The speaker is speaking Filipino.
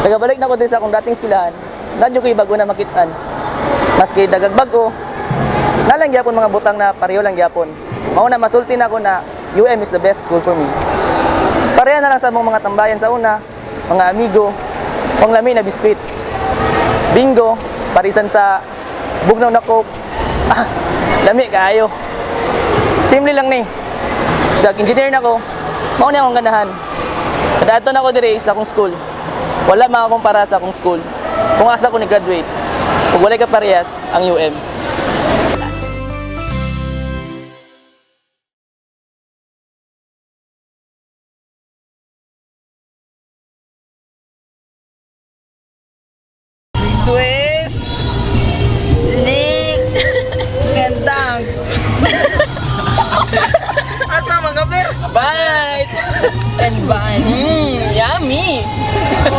Nagabalik na ko din sa akong dating eskwelahan. Nadyo ko'y bago na makitaan. Maski dagag bago, nalang gyapon mga butang na pareho lang gyapon. Mao na masulti na ako na UM is the best school for me. Pareha na lang sa mga tambayan sa una, mga amigo, pang lami na biskwit. Bingo, parisan sa bugnaw na coke. Ah, lami kaayo. Simple lang ni. Sa engineer na ko, mao na akong ganahan. Kadato na ako dire sa akong school. Wala makakumpara sa akong school. Kung asa ko ni-graduate, kung wala ka parehas, ang UM. Twist! Link! Gandang! Asa mga per? Bite! And bye! Yummy!